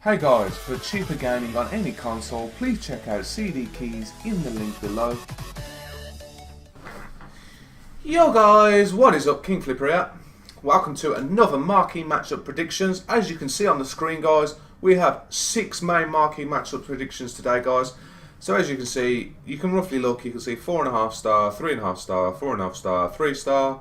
Hey guys, for cheaper gaming on any console, please check out CD keys in the link below. Yo guys, what is up? Kingflipper here. Welcome to another Marquee Matchup Predictions. As you can see on the screen guys, we have 6 main Marquee Matchup Predictions today guys. So as you can see, you can roughly look, you can see 4.5 star, 3.5 star, 4.5 star, 3 star,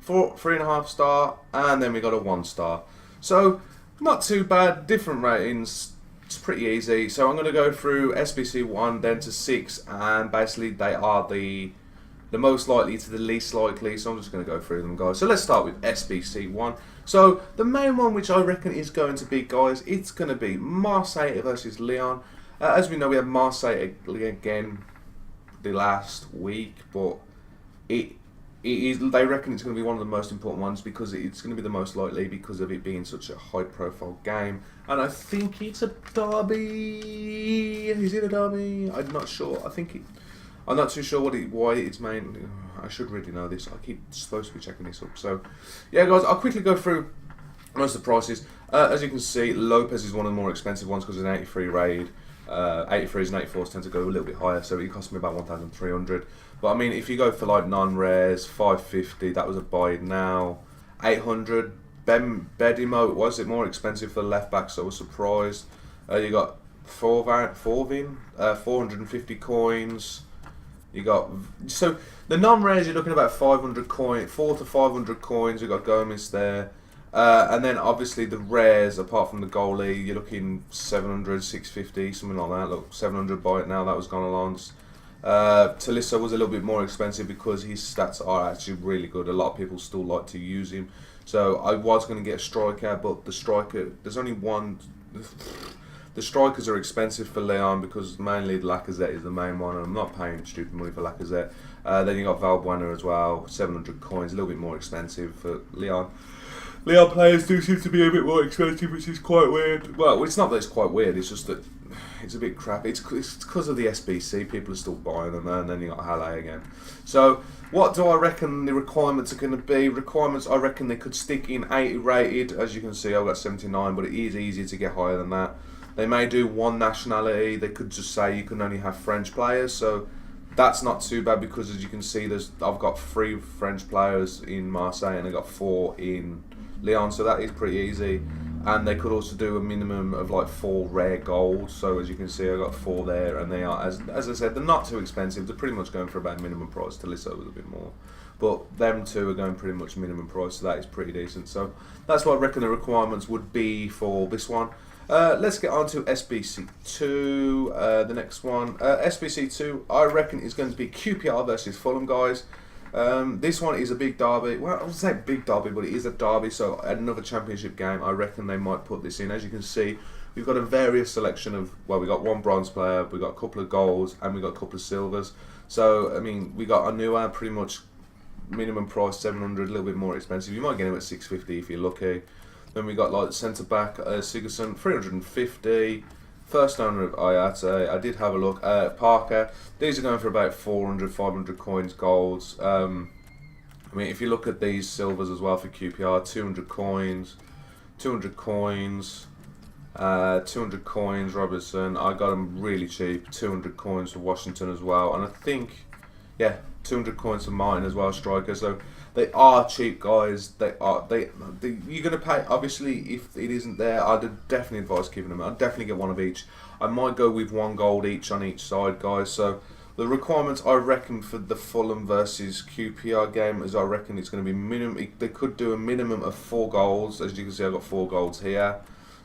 3.5 star, and then we got a 1 star. So not too bad, different ratings, it's pretty easy. So I'm going to go through SBC 1 then to 6, and basically they are the most likely to the least likely, so I'm just going to go through them guys. So let's start with SBC 1. So the main one which I reckon is going to be guys, it's going to be Marseille versus Lyon. As we know, we had Marseille again the last week, but they reckon it's going to be one of the most important ones because it's going to be the most likely because of it being such a high-profile game. And I think it's a derby. Is it a derby? I'm not sure. I'm not too sure why it's made. I should really know this. I keep supposed to be checking this up. So, yeah, guys, I'll quickly go through most of the prices. As you can see, Lopez is one of the more expensive ones because it's an 83 raid. 83s and 84s tend to go a little bit higher, so it cost me about 1,300. But I mean, if you go for like non-rares, 550, that was a buy now. 800. Bedimo, was it more expensive for the left back? So I was surprised. You got Forvin, 450 coins. You got, so the non-rares you're looking at about 500 coins, 4 to 500 coins. You got Gomez there. And then obviously the rares, apart from the goalie, you're looking 700, 650, something like that. Look, 700 by it now, that was gone along. Tolisso was a little bit more expensive because his stats are actually really good. A lot of people still like to use him. So I was going to get a striker, but the striker, there's only one. The strikers are expensive for Lyon because mainly Lacazette is the main one, and I'm not paying stupid money for Lacazette. Then you got Valbuena as well, 700 coins, a little bit more expensive for Lyon. Lyon players do seem to be a bit more expensive, which is quite weird. Well, it's not that it's quite weird, it's just that it's a bit crap. It's because of the SBC, people are still buying them, and then you got Halle again. So, what do I reckon the requirements are going to be? Requirements, I reckon they could stick in 80 rated. As you can see, I've got 79, but it is easier to get higher than that. They may do one nationality. They could just say you can only have French players, so that's not too bad because as you can see, I've got 3 French players in Marseille and I got 4 in Lyon, so that is pretty easy. And they could also do a minimum of like 4 rare gold. So as you can see, I got 4 there, and they are, as I said, they're not too expensive. They're pretty much going for about minimum price. Tolisso was a bit more, but them two are going pretty much minimum price, so that is pretty decent. So that's what I reckon the requirements would be for this one. Let's get on to SBC2, the next one. SBC2, I reckon is going to be QPR versus Fulham, guys. This one is a big derby. Well, I would say big derby, but it is a derby, so another championship game. I reckon they might put this in. As you can see, we've got a various selection of, well, we got 1 bronze player, we got a couple of golds, and we got a couple of silvers. So, I mean, we got Anua, pretty much minimum price 700, a little bit more expensive. You might get him at 650 if you're lucky. Then we got like centre back Sigurdsson, 350. First owner of Ayate, I did have a look. Parker, these are going for about 400, 500 coins, golds. I mean, if you look at these silvers as well for QPR, 200 coins, 200 coins, 200 coins, Robertson. I got them really cheap, 200 coins for Washington as well. And I think, yeah, 200 coins for Martin as well, striker. So they are cheap, guys. You're gonna pay. Obviously, if it isn't there, I'd definitely advise keeping them. I'd definitely get one of each. I might go with 1 gold each on each side, guys. So the requirements, I reckon, for the Fulham versus QPR game is, I reckon it's going to be minimum. They could do a minimum of 4 goals. As you can see, I've got 4 golds here.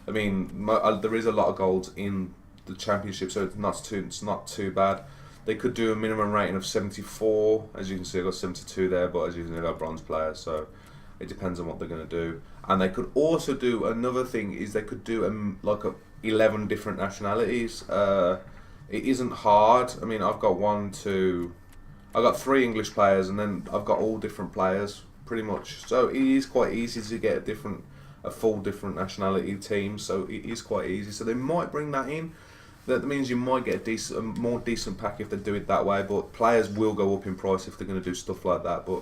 I mean, there is a lot of golds in the championship, so it's not too bad. They could do a minimum rating of 74. As you can see, I got 72 there, but as you can see, I got bronze players, so it depends on what they're going to do. And they could also do another thing is they could do like 11 different nationalities. It isn't hard. I mean, I've got 3 English players, and then I've got all different players pretty much. So it is quite easy to get a full different nationality team. So it is quite easy. So they might bring that in. That means you might get a more decent pack if they do it that way, but players will go up in price if they're going to do stuff like that, but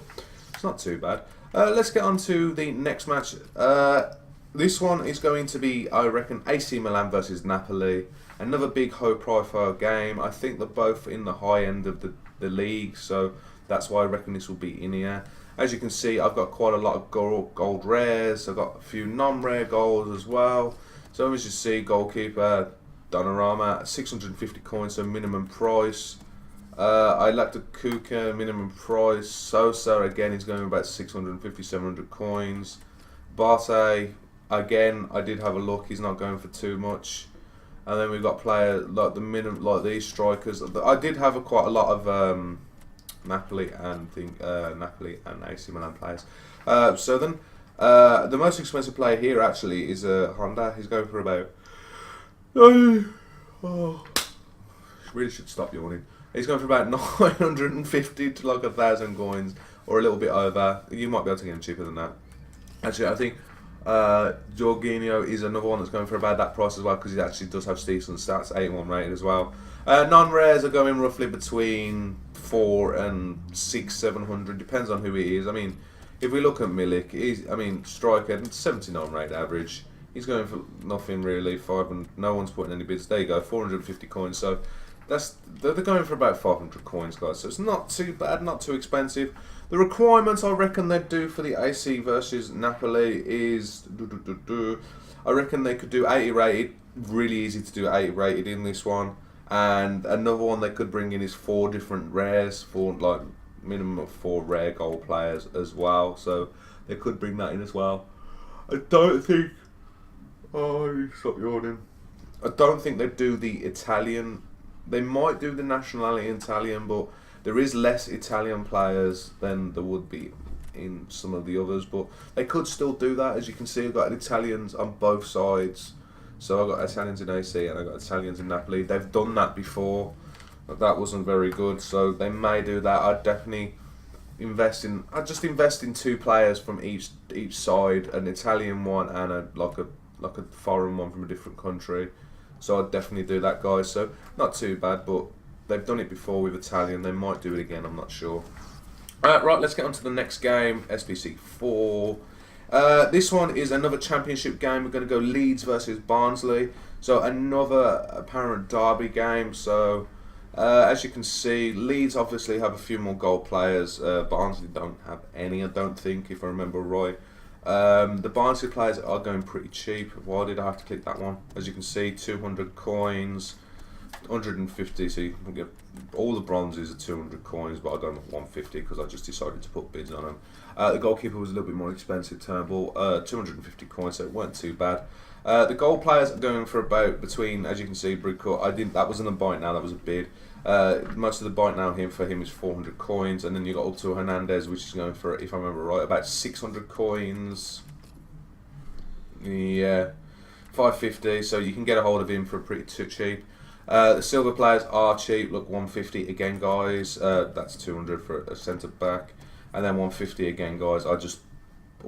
it's not too bad. Let's get on to the next match. This one is going to be, I reckon, AC Milan versus Napoli. Another big high-profile game. I think they're both in the high end of the league, so that's why I reckon this will be in here. As you can see, I've got quite a lot of gold rares. I've got a few non-rare golds as well. So as you see, goalkeeper, Donnarumma, 650 coins, so minimum price. I like the Kuka, minimum price. Sosa, again, he's going about 650, 700 coins. Barte, again, I did have a look, he's not going for too much. And then we've got players like the minimum, like these strikers. I did have quite a lot of Napoli and AC Milan players. So then, the most expensive player here actually is Honda. He's going for about. Oh, really should stop yawning. He's going for about 950 to like 1,000 coins, or a little bit over. You might be able to get him cheaper than that. Actually, I think Jorginho is another one that's going for about that price as well, because he actually does have decent stats, 81 rated as well. Non-rares are going roughly between 4 and 6, 700, depends on who he is. I mean, if we look at Milik, striker, 79 rated average. He's going for nothing really, 500. No one's putting any bids. There you go, 450 coins. So they're going for about 500 coins, guys. So it's not too bad, not too expensive. The requirements I reckon they'd do for the AC versus Napoli is, I reckon they could do 80 rated. Really easy to do 80 rated in this one. And another one they could bring in is 4 different rares, for like minimum of 4 rare gold players as well. So they could bring that in as well. I don't think. Oh, stop yawning. I don't think they'd do the Italian. They might do the nationality Italian, but there is less Italian players than there would be in some of the others. But they could still do that. As you can see, I've got Italians on both sides. So I've got Italians in AC and I've got Italians in Napoli. They've done that before. But that wasn't very good. So they may do that. I'd definitely I'd just invest in 2 players from each side. An Italian one and a foreign one from a different country. So I'd definitely do that, guys. So not too bad, but they've done it before with Italian. They might do it again, I'm not sure. Right, let's get on to the next game, SBC 4. This one is another championship game. We're going to go Leeds versus Barnsley. So another apparent derby game. So as you can see, Leeds obviously have a few more gold players. Barnsley don't have any, I don't think, if I remember right. The Barnsley players are going pretty cheap. Why did I have to click that one? As you can see, 200 coins, 150. So you can get all the bronzes are 200 coins, but I got them at 150 because I just decided to put bids on them. The goalkeeper was a little bit more expensive, Turnbull, 250 coins, so it weren't too bad. The gold players are going for about between, as you can see, Brickcourt. That wasn't a bite now, that was a bid. Most of the bite now for him is 400 coins, and then you got up to Hernandez, which is going for, if I remember right, about 600 coins. Yeah, 550. So you can get a hold of him for pretty cheap. The silver players are cheap. Look, 150 again, guys. That's 200 for a centre back, and then 150 again, guys. I just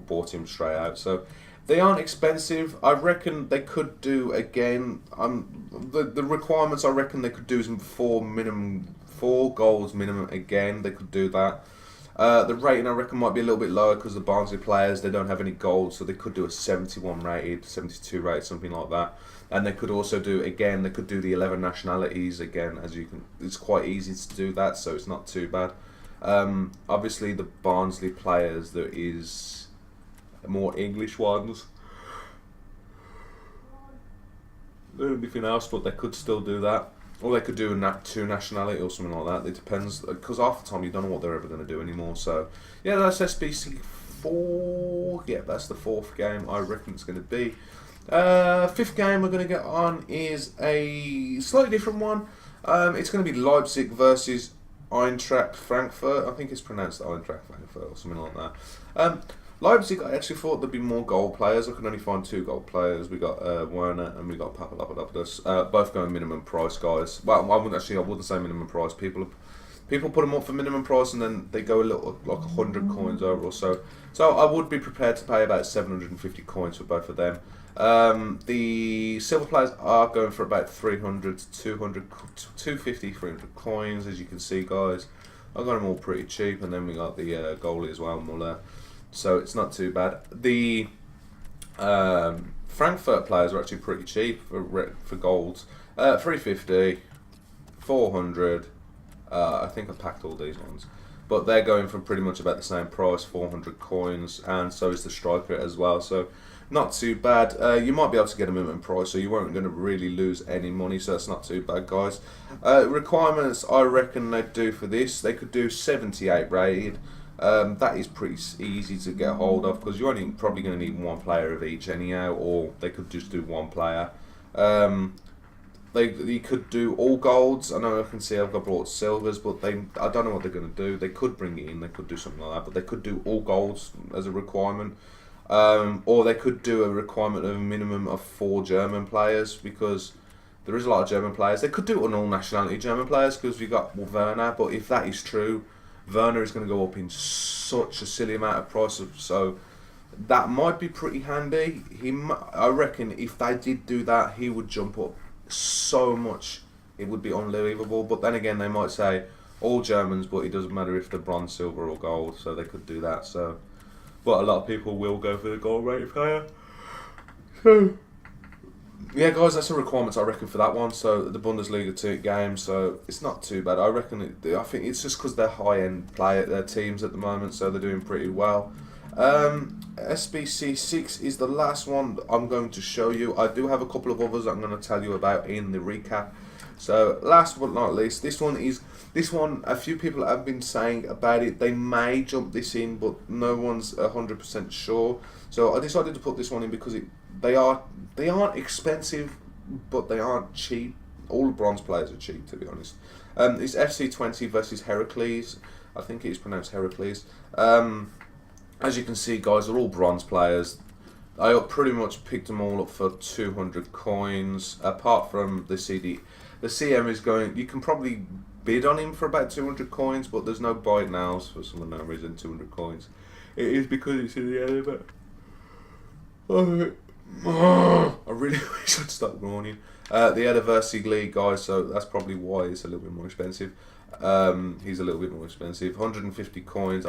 bought him straight out. So they aren't expensive. I reckon they could do again. The requirements I reckon they could do is 4 goals minimum again. They could do that. The rating I reckon might be a little bit lower because the Barnsley players, they don't have any gold, so they could do a 71 rated, 72 rated, something like that. And they could also do again. They could do the 11 nationalities again. As you can, it's quite easy to do that, so it's not too bad. Obviously, the Barnsley players, there is more English ones than anything else, but they could still do that, or they could do a 2 nationality or something like that. It depends, because half the time you don't know what they're ever going to do anymore. So yeah, that's SBC 4. Yeah, that's the 4th game I reckon it's going to be. 5th game we're going to get on is a slightly different one. It's going to be Leipzig versus Eintracht Frankfurt. I think it's pronounced Eintracht Frankfurt or something like that. Leipzig, I actually thought there'd be more gold players. I could only find 2 gold players. We got Werner and we got Papadopoulos. Both going minimum price, guys. Well, I wouldn't say minimum price. People put them up for minimum price and then they go a little like 100 coins over or so. So I would be prepared to pay about 750 coins for both of them. The silver players are going for about 300 to 200, 250, 300 coins, as you can see, guys. I got them all pretty cheap, and then we got the goalie as well, Muller. So it's not too bad. The Frankfurt players are actually pretty cheap for golds. 350, 400. I think I packed all these ones. But they're going from pretty much about the same price, 400 coins, and so is the striker as well. So not too bad. You might be able to get a minimum price, so you weren't going to really lose any money, so that's not too bad, guys. Requirements, I reckon they'd do for this. They could do 78 rated. That is pretty easy to get hold of because you're only probably going to need one player of each anyhow, or they could just do one player. They could do all golds. I know I can see I've got brought silvers, but I don't know what they're going to do. They could bring it in, they could do something like that, but they could do all golds as a requirement. Or they could do a requirement of a minimum of 4 German players because there is a lot of German players. They could do it on all nationality German players because we've got Werner, but if that is true, Werner is going to go up in such a silly amount of price, so that might be pretty handy. I reckon if they did do that, he would jump up so much, it would be unbelievable. But then again, they might say all Germans, but it doesn't matter if they're bronze, silver or gold, so they could do that. So, but a lot of people will go for the gold rated player. So yeah, guys, that's the requirements I reckon for that one. So the Bundesliga 2 game, so it's not too bad. I reckon I think it's just because they're high-end their teams at the moment, so they're doing pretty well. SBC 6 is the last one I'm going to show you. I do have a couple of others I'm going to tell you about in the recap. So last but not least, this one a few people have been saying about it. They may jump this in, but no one's 100% sure. So I decided to put this one in because they aren't expensive, but they aren't cheap. All the bronze players are cheap, to be honest. It's FC20 versus Heracles. I think it's pronounced Heracles. As you can see, guys, they're all bronze players. I pretty much picked them all up for 200 coins, apart from the CD. The CM is going, you can probably bid on him for about 200 coins, but there's no buy it nows for some unknown reason, 200 coins. It is because it's in the elevator. I really wish I'd stop yawning. The Eredivisie League, guys, so that's probably why it's a little bit more expensive. He's a little bit more expensive. 150 coins,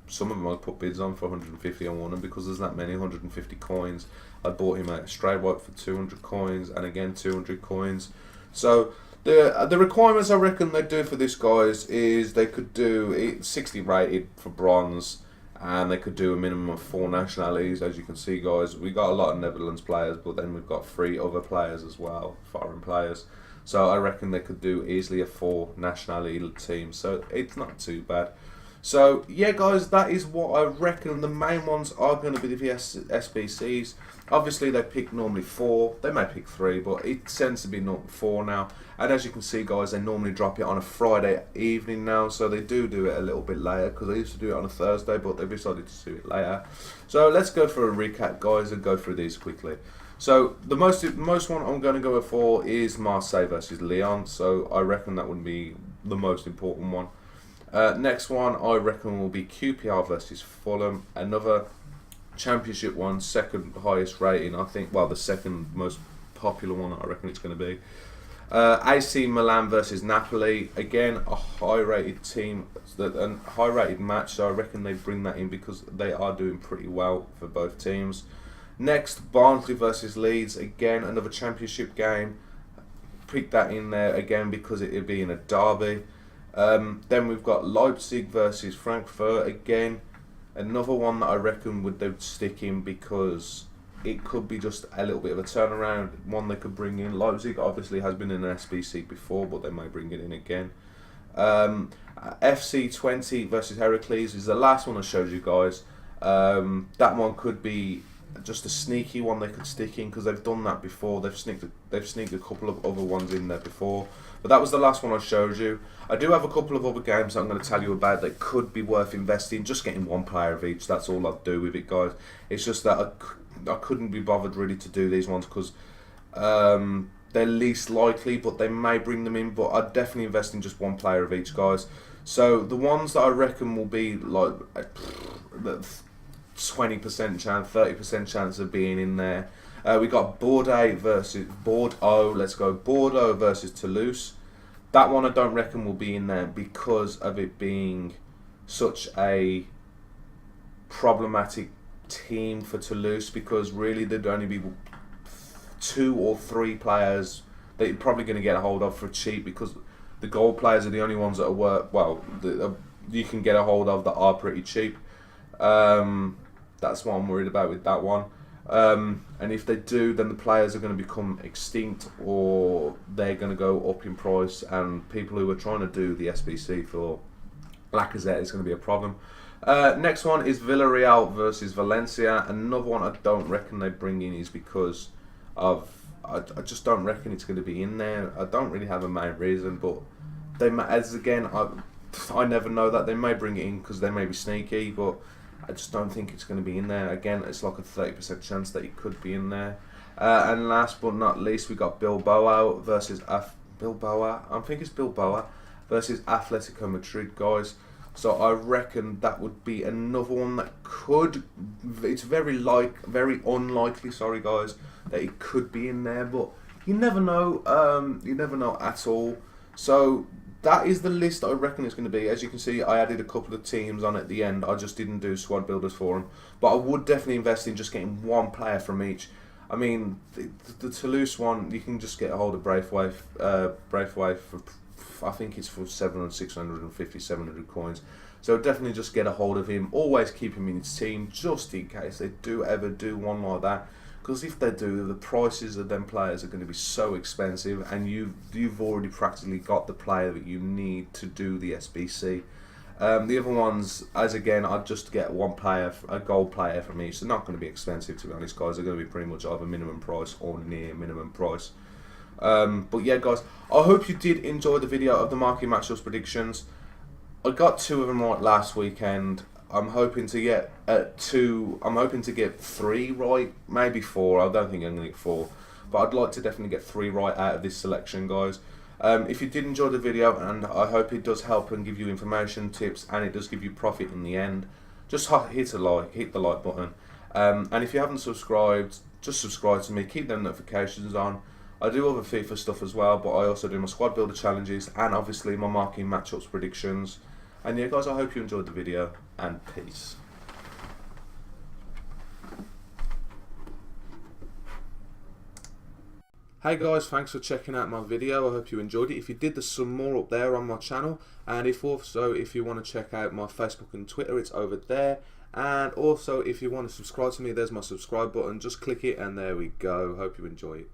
some of them I put bids on for 150 on one, and because there's that many 150 coins, I bought him out straight white for 200 coins, and again 200 coins. So the requirements I reckon they do for this, guys, is they could do it 60 rated for bronze, and they could do a minimum of 4 nationalities. As you can see, guys, we got a lot of Netherlands players, but then we've got 3 other players as well, foreign players. So I reckon they could do easily a 4 nationality team, so it's not too bad. So yeah, guys, that is what I reckon. The main ones are going to be the SBCs. Obviously, they pick normally 4. They may pick 3, but it tends to be not 4 now. And as you can see, guys, they normally drop it on a Friday evening now, so they do it a little bit later because they used to do it on a Thursday, but they've decided to do it later. So let's go for a recap, guys, and go through these quickly. So the most one I'm going to go for is Marseille versus Lyon. So I reckon that would be the most important one. Next one I reckon will be QPR versus Fulham, another championship one, second highest rating, I think, well, the second most popular one I reckon it's going to be. AC Milan versus Napoli, again a high rated team, a high rated match, so I reckon they bring that in because they are doing pretty well for both teams. Next, Barnsley versus Leeds, again another championship game, pick that in there again because it would be in a derby. Then we've got Leipzig versus Frankfurt, again another one that I reckon would stick in because it could be just a little bit of a turnaround, one they could bring in. Leipzig obviously has been in an SBC before, but they may bring it in again. FC20 versus Heracles is the last one I showed you guys. That one could be just a sneaky one they could stick in because they've done that before. They've sneaked a couple of other ones in there before, but that was the last one I showed you. I do have a couple of other games that I'm going to tell you about that could be worth investing. Just getting one player of each, that's all I'd do with it, guys. It's just that I couldn't be bothered really to do these ones because they're least likely, but they may bring them in. But I'd definitely invest in just one player of each, guys. So the ones that I reckon will be like 20% chance, 30% chance of being in there. We got Bordeaux versus Bordeaux. Let's go Bordeaux versus Toulouse. That one I don't reckon will be in there because of it being such a problematic team for Toulouse, because really there'd only be 2 or 3 players that you're probably going to get a hold of for cheap, because the goal players are the only ones that are you can get a hold of that are pretty cheap. That's what I'm worried about with that one. And if they do, then the players are going to become extinct, or they're going to go up in price, and people who are trying to do the SBC for Lacazette is going to be a problem. Next one is Villarreal versus Valencia. Another one I don't reckon they bring in is because of I just don't reckon it's going to be in there. I don't really have a main reason, but they I never know that. They may bring it in because they may be sneaky, but I just don't think it's going to be in there. Again, it's like a 30% chance that it could be in there. And last but not least, we got Bilbao versus Bilbao. I think it's Bilbao versus Atletico Madrid, guys. So I reckon that would be another one that could. It's very unlikely. Sorry, guys, that it could be in there, but you never know. You never know at all. So that is the list I reckon it's going to be. As you can see, I added a couple of teams on at the end. I just didn't do squad builders for them, but I would definitely invest in just getting one player from each. I mean, the Toulouse one, you can just get a hold of Braithwaite for, I think it's for 700, 650, 700 coins. So definitely just get a hold of him. Always keep him in his team, just in case they do ever do one like that. Because if they do, the prices of them players are going to be so expensive, and you've already practically got the player that you need to do the SBC. The other ones, as again, I'd just get one player, a gold player from each. They're not going to be expensive, to be honest, guys. They're going to be pretty much either minimum price or near minimum price. But yeah, guys, I hope you did enjoy the video of the Marquee Matchup Predictions. I got 2 of them right last weekend. I'm hoping to get 2. I'm hoping to get 3 right, maybe 4. I don't think I'm going to get 4, but I'd like to definitely get 3 right out of this selection, guys. If you did enjoy the video, and I hope it does help and give you information, tips, and it does give you profit in the end, just hit the like button. And if you haven't subscribed, just subscribe to me. Keep them notifications on. I do other FIFA stuff as well, but I also do my squad builder challenges and obviously my Marquee Matchups predictions. And yeah, guys, I hope you enjoyed the video, and peace. Hey guys, thanks for checking out my video. I hope you enjoyed it. If you did, there's some more up there on my channel, and if you want to check out my Facebook and Twitter, it's over there. And also, if you want to subscribe to me, there's my subscribe button. Just click it, and there we go. Hope you enjoy it.